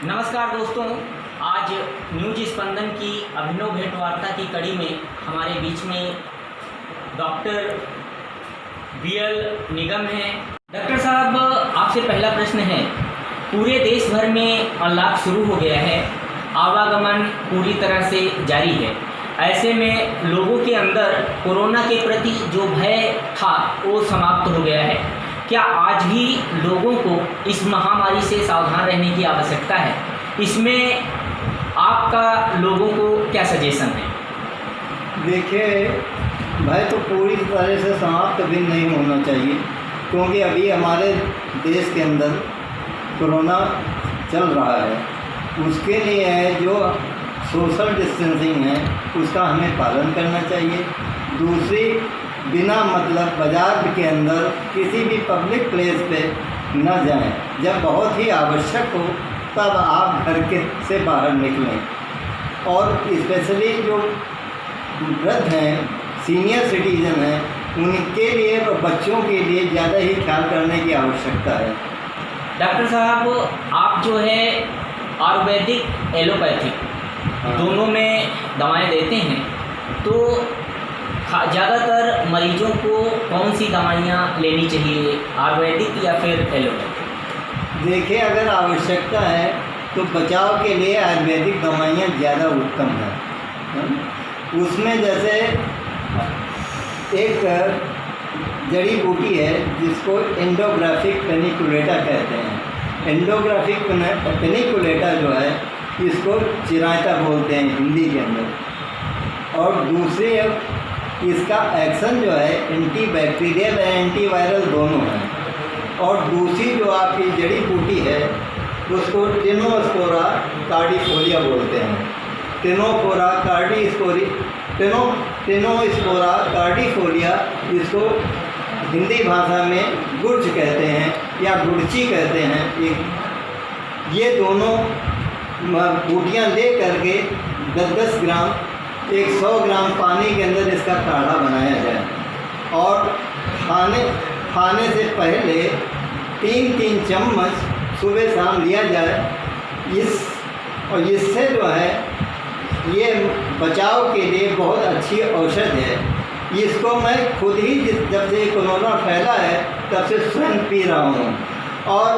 नमस्कार दोस्तों, आज न्यूज स्पंदन की अभिनव भेंट वार्ता की कड़ी में हमारे बीच में डॉक्टर बीएल निगम हैं। डॉक्टर साहब, आपसे पहला प्रश्न है, पूरे देश भर में अनलॉक शुरू हो गया है, आवागमन पूरी तरह से जारी है। ऐसे में लोगों के अंदर कोरोना के प्रति जो भय था वो समाप्त हो गया है। क्या आज भी लोगों को इस महामारी से सावधान रहने की आवश्यकता है? इसमें आपका लोगों को क्या सजेशन है? देखिए, भय तो पूरी तरह से समाप्त भी नहीं होना चाहिए, क्योंकि अभी हमारे देश के अंदर कोरोना चल रहा है। उसके लिए जो सोशल डिस्टेंसिंग है उसका हमें पालन करना चाहिए। दूसरी, बिना मतलब बाज़ार के अंदर किसी भी पब्लिक प्लेस पे न जाएं। जब बहुत ही आवश्यक हो तब आप घर के से बाहर निकलें। और स्पेशली जो वृद्ध हैं, सीनियर सिटीजन हैं, उनके लिए और बच्चों के लिए ज़्यादा ही ख्याल करने की आवश्यकता है। डॉक्टर साहब, आप जो है आयुर्वेदिक एलोपैथिक दोनों में दवाएं देते हैं, तो ज़्यादातर मरीजों को कौन सी दवाइयाँ लेनी चाहिए, आयुर्वेदिक या फिर एलोपैथिक? देखिए, अगर आवश्यकता है तो बचाव के लिए आयुर्वेदिक दवाइयाँ ज़्यादा उत्तम हैं। उसमें जैसे एक जड़ी बूटी है जिसको एंडोग्राफिक पेनिकुलेटा कहते हैं। एंडोग्राफिक पेनिकुलेटा जो है, इसको चिरायता बोलते हैं हिंदी के अंदर। और दूसरी इसका एक्शन जो है एंटीबैक्टीरियल और एंटीवायरल दोनों हैं। और दूसरी जो आपकी जड़ी बूटी है उसको टेनोस्पोरा कार्डिफोलिया बोलते हैं। टेनोस्पोरा कार्डिफोलिया, इसको हिंदी भाषा में गुर्च कहते हैं या गुड़ची कहते हैं। ये दोनों बूटियाँ ले करके 10-10 ग्राम 100 ग्राम पानी के अंदर इसका काढ़ा बनाया जाए और खाने से पहले 3-3 चम्मच सुबह शाम लिया जाए। इससे जो है ये बचाव के लिए बहुत अच्छी औषध है। इसको मैं खुद ही जब से कोरोना फैला है तब से स्वयं पी रहा हूँ। और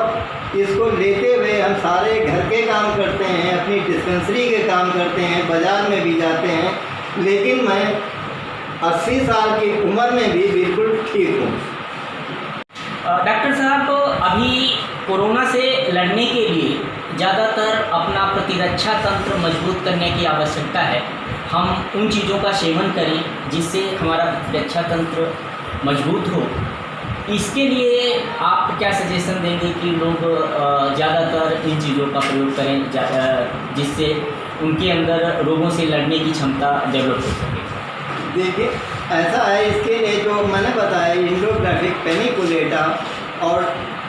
इसको लेते हुए हम सारे घर के काम करते हैं, अपनी डिस्पेंसरी के काम करते हैं, बाज़ार में भी जाते हैं। लेकिन मैं 80 साल की उम्र में भी बिल्कुल ठीक हूँ। डॉक्टर साहब, अभी कोरोना से लड़ने के लिए ज़्यादातर अपना प्रतिरक्षा तंत्र मजबूत करने की आवश्यकता है। हम उन चीज़ों का सेवन करें जिससे हमारा प्रतिरक्षा तंत्र मजबूत हो। इसके लिए आप क्या सजेशन देंगे कि लोग ज़्यादातर इन चीज़ों का प्रयोग करें जिससे उनके अंदर रोगों से लड़ने की क्षमता डेवलप हो सके? देखिए, ऐसा है, इसके लिए जो मैंने बताया एंडोग्राफिक पेनिकुलेटा और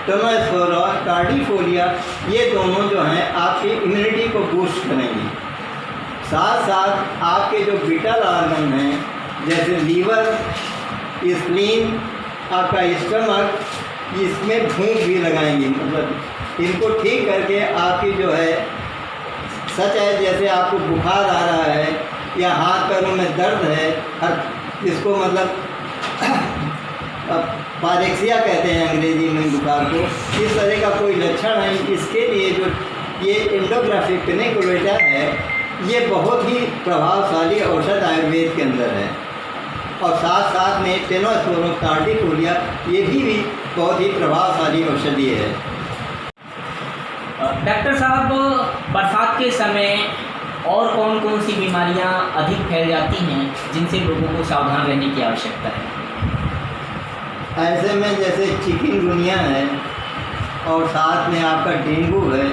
टेनोस्पोरा कार्डिफोलिया, ये दोनों जो हैं आपकी इम्यूनिटी को बूस्ट करेंगी। साथ साथ आपके जो विटल ऑर्गन हैं जैसे लीवर, स्प्लीन, आपका स्टमक, इसमें भूख भी लगाएंगी। मतलब इनको ठीक करके आपकी जो है सच है, जैसे आपको बुखार आ रहा है या हाथ पैरों में दर्द है, इसको मतलब पायरेक्सिया कहते हैं अंग्रेजी में बुखार को, इस तरह का कोई लक्षण है, इसके लिए जो ये एंडोग्राफिक पेनिकुलेटा है ये बहुत ही प्रभावशाली औषध आयुर्वेद के अंदर है। और साथ साथ में टेनोस्पोरा कार्डिफोलिया, ये भी बहुत ही प्रभावशाली औषधि है। डॉक्टर साहब, बरसात के समय और कौन कौन सी बीमारियां अधिक फैल जाती हैं जिनसे लोगों को सावधान रहने की आवश्यकता है? ऐसे में जैसे चिकनगुनिया है और साथ में आपका डेंगू है,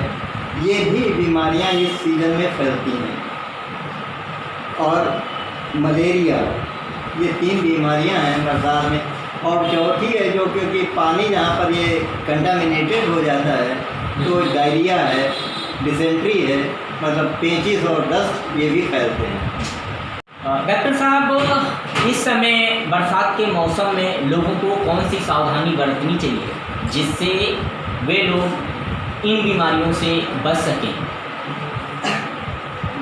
ये भी बीमारियां इस सीज़न में फैलती हैं। और मलेरिया, ये 3 बीमारियां हैं बरसात में। और चौथी है जो, क्योंकि पानी जहाँ पर ये कंटामिनेटेड हो जाता है, तो डायरिया है, डिसेंट्री है, मतलब पेचिश और दस्त, ये भी फैलते हैं। डॉक्टर साहब, इस समय बरसात के मौसम में लोगों को कौन सी सावधानी बरतनी चाहिए जिससे वे लोग इन बीमारियों से बच सकें?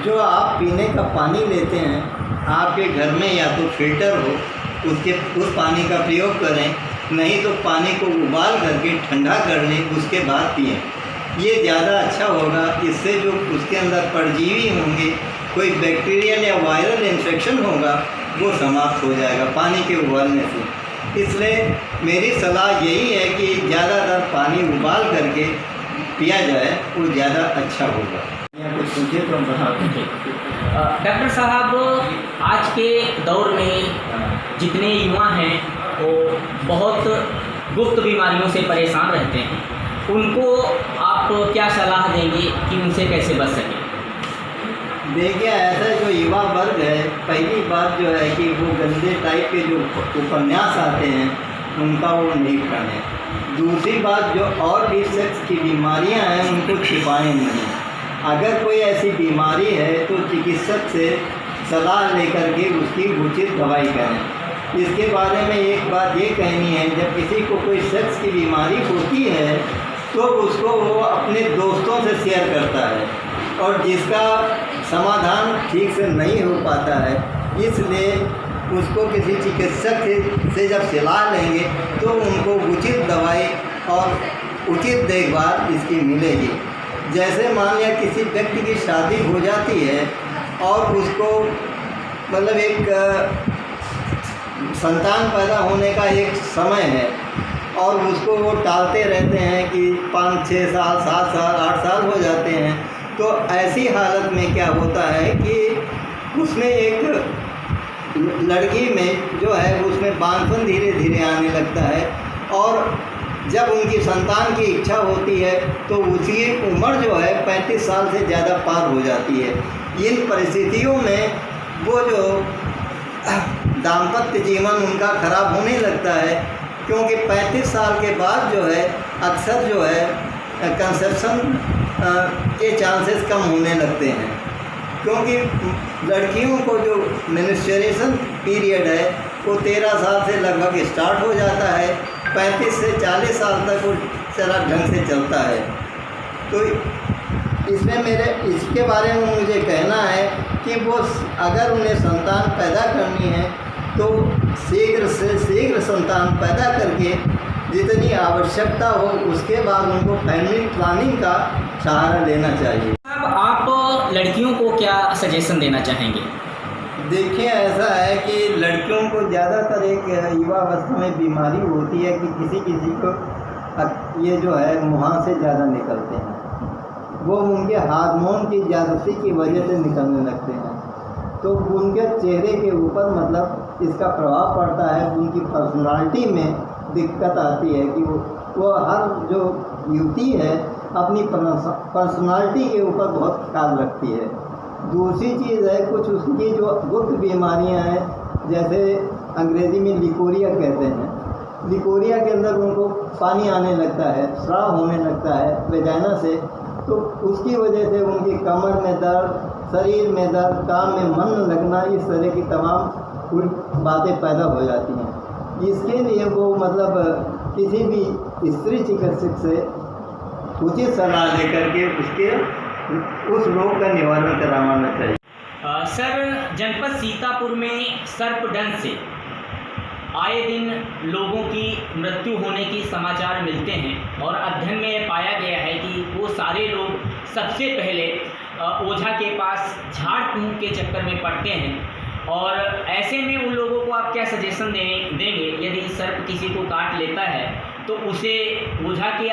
जो आप पीने का पानी लेते हैं, आपके घर में या तो फिल्टर हो, उस पानी का प्रयोग करें, नहीं तो पानी को उबाल करके ठंडा कर लें, उसके बाद पिएं। ये ज़्यादा अच्छा होगा। इससे जो उसके अंदर परजीवी होंगे, कोई बैक्टीरियल या वायरल इन्फेक्शन होगा, वो समाप्त हो जाएगा पानी के उबालने से। इसलिए मेरी सलाह यही है कि ज़्यादातर पानी उबाल करके पिया जाए, वो ज़्यादा अच्छा होगा। या कुछ पूछे तो बता दें। डॉक्टर साहब, आज के दौर में जितने युवा हैं वो बहुत गुप्त बीमारियों से परेशान रहते हैं, उनको आप क्या सलाह देंगे कि उनसे कैसे बच सकें? देखिए, ऐसा जो युवा वर्ग है, पहली बात जो है कि वो गंदे टाइप के जो उपन्यास आते हैं उनका वो नहीं पढ़ें। दूसरी बात, जो और भी सेक्स की बीमारियां हैं उनको छिपाएं नहीं। अगर कोई ऐसी बीमारी है तो चिकित्सक से सलाह लेकर के उसकी उचित दवाई करें। इसके बारे में एक बात ये कहनी है, जब किसी को कोई सेक्स की बीमारी होती है तो उसको वो अपने दोस्तों से शेयर करता है, और जिसका समाधान ठीक से नहीं हो पाता है, इसलिए उसको किसी चिकित्सक से जब सलाह लेंगे तो उनको उचित दवाई और उचित देखभाल इसकी मिलेगी। जैसे मान लिया किसी व्यक्ति की शादी हो जाती है और उसको मतलब एक संतान पैदा होने का एक समय है, और उसको वो टालते रहते हैं कि 5-6 साल 7 साल 8 साल हो जाते हैं, तो ऐसी हालत में क्या होता है कि उसमें एक लड़की में जो है उसमें बांझपन धीरे धीरे आने लगता है, और जब उनकी संतान की इच्छा होती है तो उसकी उम्र जो है 35 साल से ज़्यादा पार हो जाती है। इन परिस्थितियों में वो जो दाम्पत्य जीवन उनका खराब होने लगता है, क्योंकि 35 साल के बाद जो है अक्सर जो है कंसेप्शन के चांसेस कम होने लगते हैं, क्योंकि लड़कियों को जो मेंस्ट्रुएशन पीरियड है वो 13 साल से लगभग स्टार्ट हो जाता है, 35 से 40 साल तक वो सारा ढंग से चलता है। तो इसमें इसके बारे में मुझे कहना है कि वो अगर उन्हें संतान पैदा करनी है तो शीघ्र से शीघ्र संतान पैदा करके जितनी आवश्यकता हो उसके बाद उनको फैमिली प्लानिंग का सहारा लेना चाहिए। अब आप लड़कियों को क्या सजेशन देना चाहेंगे? देखिए, ऐसा है कि लड़कियों को ज़्यादातर एक युवावस्था में बीमारी होती है कि किसी को ये जो है मुहासे ज़्यादा निकलते हैं, वो उनके हार्मोन की ज़्यादती की वजह से निकलने लगते हैं, तो उनके चेहरे के ऊपर मतलब इसका प्रभाव पड़ता है। उनकी पर्सनालिटी में दिक्कत आती है कि वो हर जो युवती है अपनी पर्सनालिटी के ऊपर बहुत ख्याल रखती है। दूसरी चीज़ है कुछ उसकी जो गुप्त बीमारियां हैं, जैसे अंग्रेज़ी में लिकोरिया कहते हैं। लिकोरिया के अंदर उनको पानी आने लगता है, स्राव होने लगता है वेजाइना से, तो उसकी वजह से उनकी कमर में दर्द, शरीर में दर्द, काम में मन न लगना, इस तरह की तमाम बातें पैदा हो जाती हैं। इसके लिए वो मतलब किसी भी स्त्री चिकित्सक से उचित सलाह लेकर के उस रोग का निवारण करवाना चाहिए। सर, जनपद सीतापुर में सर्पदंश से आए दिन लोगों की मृत्यु होने की समाचार मिलते हैं, और अध्ययन में पाया गया है कि वो सारे लोग सबसे पहले ओझा के पास झाड़ फूंक के चक्कर में पड़ते हैं। और ऐसे में उन लोगों को आप क्या सजेशन देंगे यदि सर्प किसी को काट लेता है तो उसे ओझा के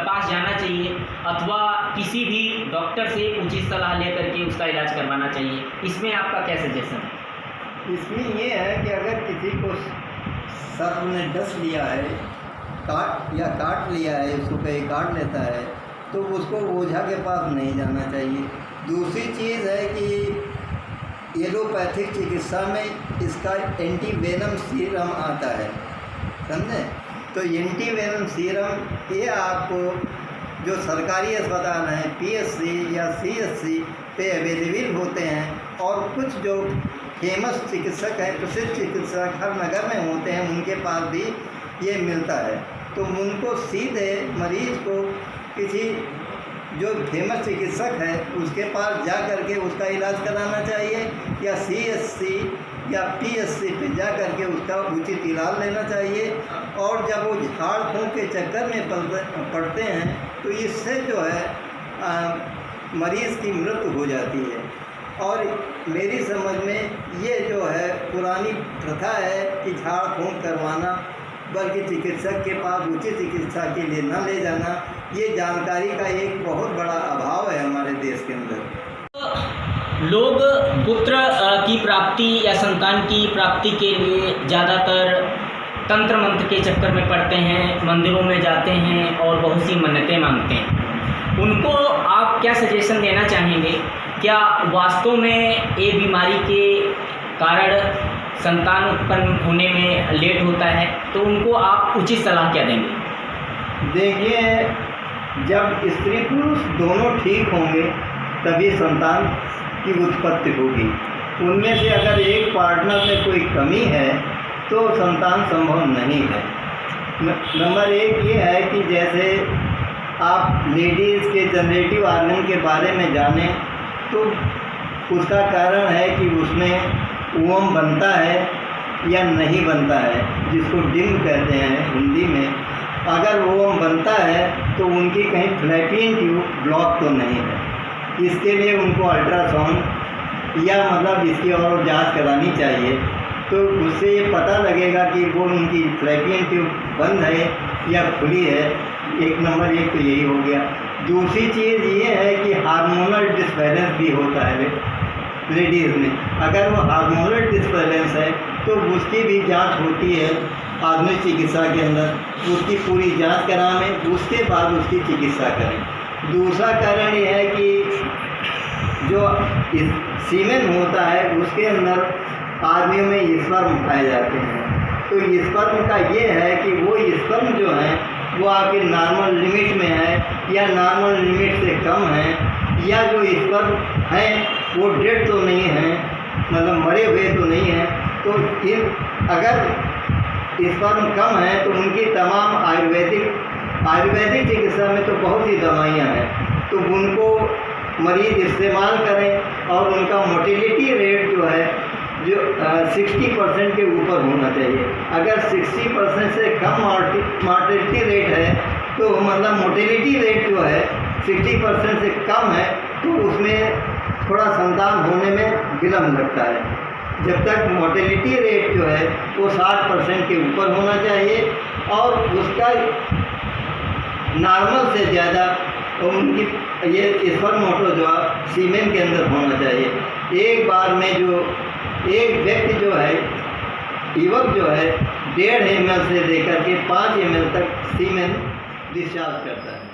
पास जाना चाहिए अथवा किसी भी डॉक्टर से उचित सलाह लेकर के उसका इलाज करवाना चाहिए? इसमें आपका क्या सजेशन है? इसमें ये है कि अगर किसी को सर्प ने डस लिया है, काट लिया है, उसको कहीं काट लेता है, तो उसको ओझा के पास नहीं जाना चाहिए। दूसरी चीज़ है कि एलोपैथिक चिकित्सा में इसका एंटीवेनम सीरम आता है, समझे? तो एंटीवेनम सीरम ये आपको जो सरकारी अस्पताल हैं PSC या CSC पे अवेलेबल होते हैं, और कुछ जो फेमस चिकित्सक हैं, प्रसिद्ध चिकित्सक हर नगर में होते हैं, उनके पास भी ये मिलता है। तो उनको सीधे मरीज़ को किसी जो फेमस चिकित्सक है उसके पास जा कर के उसका इलाज कराना चाहिए, या CSC या PSC पे जा कर के उसका उचित इलाज लेना चाहिए। और जब वो झाड़ फूँक के चक्कर में पड़ते हैं तो इससे जो है मरीज़ की मृत्यु हो जाती है। और मेरी समझ में ये जो है पुरानी प्रथा है कि झाड़ फूँक करवाना, बल्कि चिकित्सक के पास उचित चिकित्सा के लिए न ले जाना, ये जानकारी का एक बहुत बड़ा अभाव है हमारे देश के अंदर। लोग पुत्र की प्राप्ति या संतान की प्राप्ति के लिए ज़्यादातर तंत्र मंत्र के चक्कर में पड़ते हैं, मंदिरों में जाते हैं और बहुत सी मन्नतें मांगते हैं। उनको आप क्या सजेशन देना चाहेंगे? क्या वास्तव में ये बीमारी के कारण संतान उत्पन्न होने में लेट होता है? तो उनको आप उचित सलाह क्या देंगे? देखिए, जब स्त्री पुरुष दोनों ठीक होंगे तभी संतान की उत्पत्ति होगी। उनमें से अगर एक पार्टनर में कोई कमी है तो संतान संभव नहीं है। नंबर एक ये है कि जैसे आप लेडीज़ के जनरेटिव ऑर्गन के बारे में जानें तो उसका कारण है कि उसमें ओवम बनता है या नहीं बनता है, जिसको डिम कहते हैं हिंदी में। अगर ओवम बनता है तो उनकी कहीं फ्लैपियन ट्यूब ब्लॉक तो नहीं है। इसके लिए उनको अल्ट्रासाउंड या मतलब इसकी और जांच करानी चाहिए, तो उससे ये पता लगेगा कि वो उनकी फ्लैपियन ट्यूब बंद है या खुली है। एक नंबर एक तो यही हो गया। दूसरी चीज़ ये है कि हार्मोनल डिसबैलेंस भी होता है लेडीज़ में। अगर वो हार्मोनल डिसबैलेंस है तो उसकी भी जांच होती है आधुनिक चिकित्सा के अंदर। उसकी पूरी जांच कराएं, उसके बाद उसकी चिकित्सा करें। दूसरा कारण ये है कि जो सीमेन होता है उसके अंदर आदमियों में स्पर्म पाए जाते हैं। तो स्पर्म का ये है कि वो स्पर्म जो है वो आपके नॉर्मल लिमिट में है या नॉर्मल लिमिट से कम है, या जो स्पर्म हैं वो डेड तो नहीं है, मतलब मरे हुए तो नहीं हैं। तो अगर स्पर्म कम है तो उनकी तमाम आयुर्वेदिक चिकित्सा में तो बहुत सी दवाइयाँ हैं, तो उनको मरीज़ इस्तेमाल करें। और उनका मोटिलिटी रेट जो है जो 60% के ऊपर होना चाहिए। अगर 60% से कम मोटिलिटी रेट है तो मतलब मोटिलिटी रेट जो है 60% से कम है तो उसमें थोड़ा संतान होने में विलम्ब लगता है। जब तक मोटिलिटी रेट जो है वो 60% के ऊपर होना चाहिए और उसका नॉर्मल से ज़्यादा उनकी ये स्पर्म जो है सीमेन के अंदर होना चाहिए। एक बार में जो एक व्यक्ति जो है युवक जो है 1.5 ml से लेकर के 5 ml तक सीमेन डिस्चार्ज करता है।